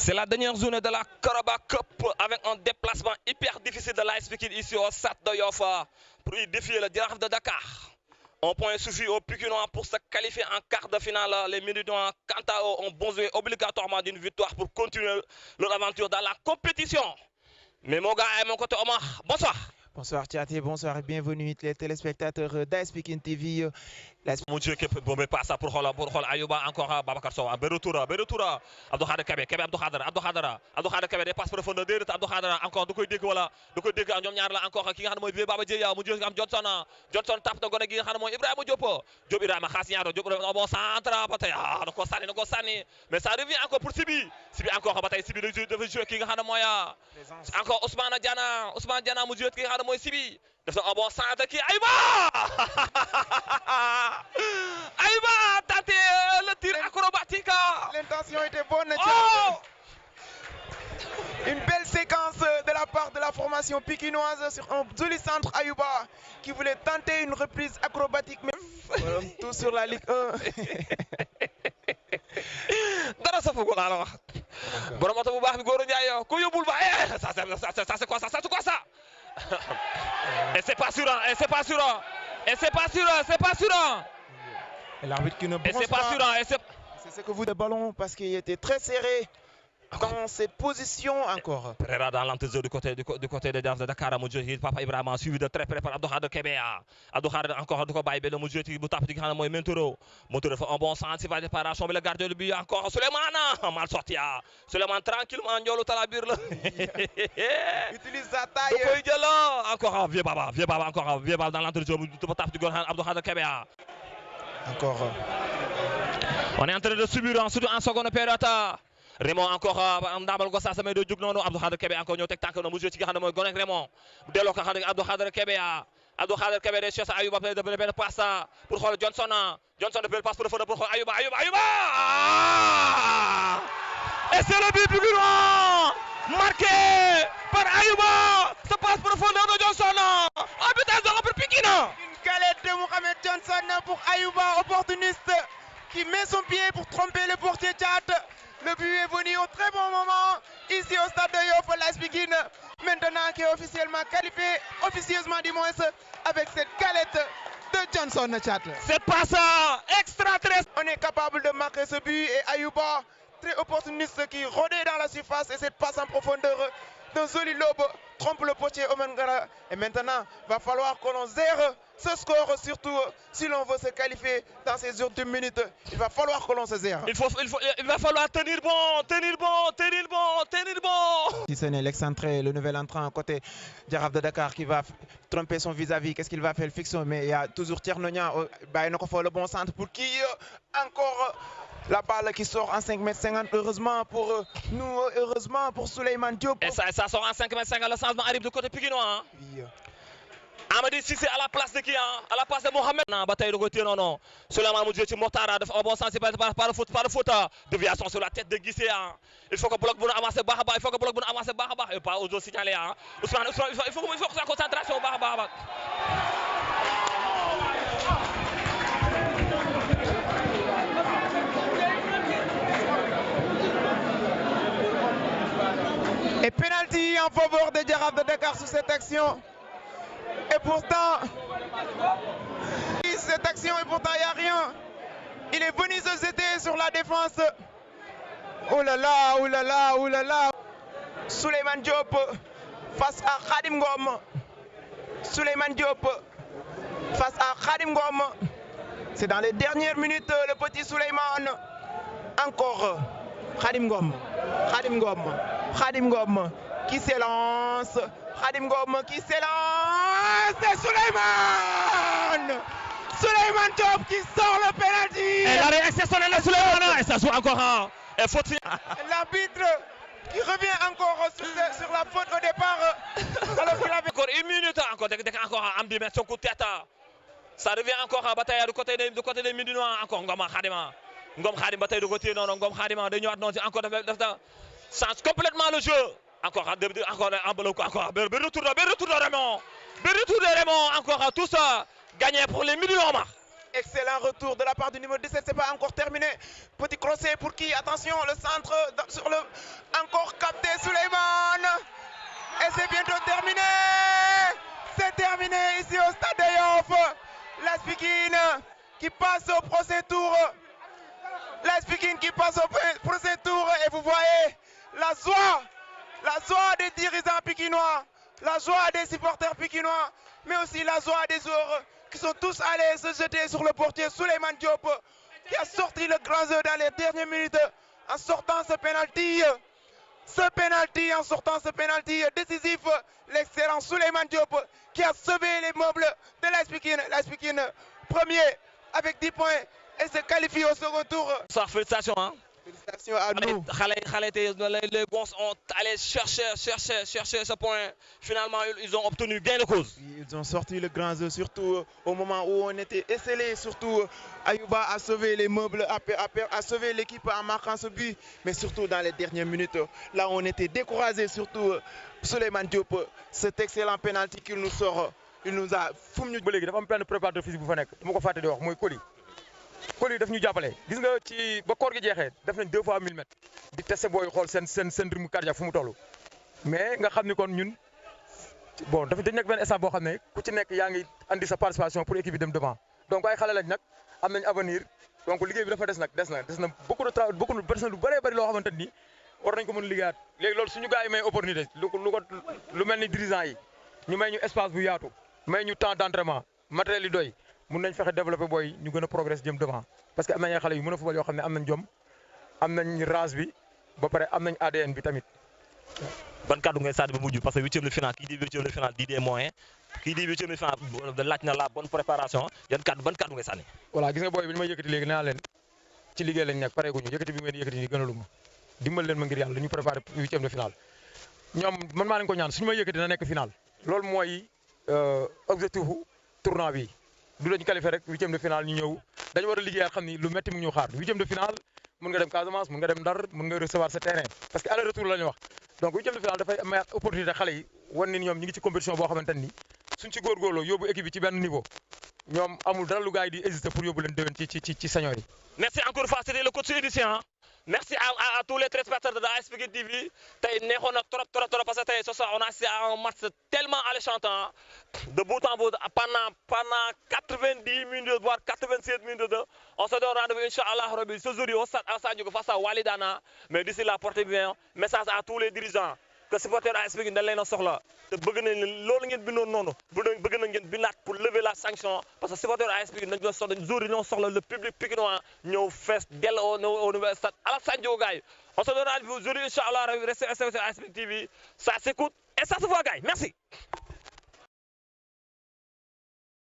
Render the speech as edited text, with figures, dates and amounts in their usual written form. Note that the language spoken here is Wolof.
C'est la dernière journée de la Carabao Cup avec un déplacement hyper difficile de l'AS Pikine ici au stade de Yoff pour y défier le Jaraaf de Dakar. Un point suffit aux Pikinois pour se qualifier en quart de finale. Les Médinois, quant à eux, ont besoin obligatoirement d'une victoire pour continuer leur aventure dans la compétition. Mais mon gars et mon côté Omar, bonsoir. Bonsoir Tchaté, bonsoir et bienvenue les téléspectateurs d'AS Pikine TV. Mon Dieu, qui peut pas ça pour Ayouba encore Babacar Sow. Berretoura, Abdou Khader Kébé, Abdou Khader Kébé des passes profondeurs de Abdou Khader encore du koy dégg wala du koy dégg ñom ñaar la encore ki nga xam moy Baba Dieye mu Dieu am Johnson tap na gone gi nga xam moy Ibrahima Diop Ibrahima xass ñaaro Diop bon centre ba tay da ko sanni mais ça revient encore pour Sibi encore ba tay Sibi dafa jouer ki nga xam moy encore Ousmane Diana mu jouer ki nga xam moy Sibi def na bon centre ki Ayouba tenté le tir acrobatique. L'intention était bonne. Oh! Une belle séquence de la part de la formation pikinoise sur un joli centre. Ayouba qui voulait tenter une reprise acrobatique, mais tout sur la Ligue 1. Dara sa football la wax. Borom auto bu baax bi Goro Ndiaye ko yobul ba ça c'est quoi ça Et c'est pas sûr. L'arbitre qui ne bronche pas. C'est ce que vous le ballon parce qu'il était très serré dans cette position encore. Pereira dans l'entrée du côté de Dakar, Papa Ibrahima suivi de très près par Abdou Khader Kébé. Abdou Khader encore du ko baye ben Moudjou qui bu tap di xana moy Mentoro. Montoro fait un bon sens, il va déparation mais le gardien de but encore Souleymane mal sorti. Souleymane tranquillement ñolu talabir la. Utilise sa taille. Koy jël encore vieux baba encore dans l'entrée du tap di Abdou Khader Kébé. Encore. On est en train de subir surtout en seconde période. Raymond encore ndamal ko sa samay do jug noonu Abdou Khader Kébé encore ñëw tek tànk na mu joué ci nga xam ne mooy gone ak Raymond delloo ko xam ne Abdou Khader Kébé de cherche Ayouba de benn passe pour xool Johnson de benn passe profonde pour xool Ayouba et c'est le but pikinois marqué par Ayouba, ce passe profonde de Johnson but pour Pikine. Une galette de Mohamed Johnson pour Ayouba, opportuniste qui met son pied pour tromper le portier Tchad. Le but est venu au très bon moment, ici au stade de Yoff, l'AS Pikine, maintenant qui est officiellement qualifié, officieusement du moins, avec cette galette de Johnson Chat. Cette passe extra très... On est capable de marquer ce but et Ayouba, très opportuniste qui rôdait dans la surface et cette passe en profondeur d'un joli lobe trompe le potier Omengara. Et maintenant, va falloir que l'on zère ce score, surtout si l'on veut se qualifier dans ces ultimes minutes. Il va falloir que l'on se zère. Il va falloir tenir bon. Si ce n'est l'excentré, le nouvel entrant côté Jaraaf de Dakar qui va tromper son vis-à-vis, qu'est-ce qu'il va faire le fiction? Mais il y a toujours Tiernonia, le bon centre pour qui encore la balle qui sort en 5,50 m, heureusement pour nous, heureusement pour Souleymane Diop. Et ça sort en 5,50 m, le changement arrive du côté pikinois. Oui. Amady Cissé à la place de qui à la place de Mohamed. Non, bataille de côté, non. Souleymane Diop ci Mortara dafa bon sens par le foot. Déviation sur la tête de Guissé. Il faut que bloc bu avancer baax a baax, et pas aux signaler Ousmane, il faut que sa concentration baax a baax. Et penalty en faveur de Jaraaf de Dakar sur cette action. Et pourtant, cette action et pourtant il n'y a rien. Il est venu se jeter sur la défense. Oh là là. Souleymane Diop face à Khadim Ngom. C'est dans les dernières minutes le petit Souleymane. Encore Khadim Ngom qui s'élance. C'est Souleymane Diop qui sort le penalty. Et l'arrêt exceptionnel de Souleymane. Et ça joue encore et faute. L'arbitre qui revient encore sur la faute au départ. Alors qu'il avait encore une minute encore am di mettre son coup de tête. Ça revient encore à bataille du côté des Médinois encore Ngom Khadim bataille du côté non Ngom Khadim day ñëwaat non encore def change complètement le jeu. Encore en bloc encore retour de Raymond encore tout ça gagné pour les Médinois. Excellent retour de la part du numéro 17, c'est pas encore terminé. Petit crochet pour qui? Attention, le centre sur le... Encore capté Souleymane. Et c'est bientôt terminé. C'est terminé ici au stade de Yoff. L'AS Pikine qui passe au prochain tour. L'AS Pikine qui passe au prochain tour. Et vous voyez la joie des dirigeants pikinois, la joie des supporters pikinois, mais aussi la joie des joueurs qui sont tous allés se jeter sur le portier Souleymane Diop, qui a sorti le grand jeu dans les dernières minutes en sortant ce penalty. En sortant ce penalty décisif, l'excellent Souleymane Diop qui a sauvé les meubles de l'AS Pikine. L'AS Pikine premier avec 10 points et se qualifie au second tour. Ça, félicitations, hein. Félicitations à nous. Les Gons ont allé chercher ce point. Finalement, ils ont obtenu gain de cause. Ils ont sorti le grand jeu, surtout au moment où on était esselé. Surtout, Ayouba a sauvé les meubles, a sauvé l'équipe en marquant ce but. Mais surtout dans les dernières minutes, là on était découragé. Surtout Souleymane Diop, cet excellent penalty qu'il nous sort. Il nous a fumé. ba léegi dafa am benn préparateur physique bu fa nekk dama ko fàtte di wax mooy Coly daf ñu jàppale gis nga ci ba koor gi jeexee def nañ 2 fois 1000 mètres di testé booy xool seen rythme cardiaque fu mu toll mais nga xam ni kon ñun bon dafa dañ nekk benn instant boo xam ne ku ci nekk yaa ngi andi sa participation pour équipe bi dem devant donc ay xale lañ nag am nañ avenir donc liggéey bi dafa des na beaucoup de travail beaucoup de personnes lu bëree bëri loo xamante ni war nañ ko mën a liggéeyaat léegi loolu suñu gars yi may opportunité lu mel ni dirigeant yi ñu may ñu espace bu yaatu may ñu temps d'entraînement matériel yi doy mun nañ fexe développer booy ñu gën a progresser jëm devant parce que am nañ ay xale yu mën a football yoo xam ne am nañ jom am nañ race bi ba pare am nañ ADN bi tamit. ban kàddu ngay sànni ba mujj parce que huitième de finale kii di huitième de finale di des moyens kii di huitième de finale laaj na la bonne préparation ban kàddu ngay sànni. voilà gis nga booy bi ñu may yëkkati léegi nee naa leen ci liggéey lañ nekk pare guñu yëkkati bi ngeen yëkkati nii gënalu ma dimbal leen ma ngir yàlla ñu préparé huitième de finale ñoom man maa leen ko ñaan suñu may yëkkati na nekk finale loolu mooy objectif tournoi bi du lañu qualifié rek huitième de finale ñu ñëw dañu war a liggéeyaat xam ni lu métti mu ñu xaar huitième de finale mun nga dem Casamance mun nga dem Ndar mun nga recevoir sa terrain parce que aller retour la ñu wax donc huitième de finale dafay am opportunité xale yi wan ni ñoom ñi ngi ci compétition boo xamante ni suñ ci góorgóorloo yóbbu équipe bi ci benn niveau ñoom amul dara lu gars yi di hésiter pour yóbbu leen déwén ci senior yi. Merci encore une fois, c'était le coach édition. Merci à tous les téléspectateurs de la AS Pikine TV. Tey neexoon na trop parce que tey ce soir on a assisté à un match tellement alléchant de bout en bout pendant 90 minutes voire 87 minutes. On se donne rendez-vous inchallah rabbi ce jour au stade Alassane Djigo face à Walidana. Mais d'ici là portez bien message à tous les dirigeants que supporters AS Pikine dañ leen a soxla te bëgg nañ loolu ngeen bindoon noonu bëgg nañ ngeen bindaat pour lever la sanction parce que supporters AS Pikine dañ soxla jour yi ñoo soxla le public pikinois ñëw fees dell au nouveau stade Alassane Djigo gars yi on se donne rendez-vous aujourd'hui inchallah rabbi restez sur AS Pikine TV ça s'écoute et ça se voit gars yi merci.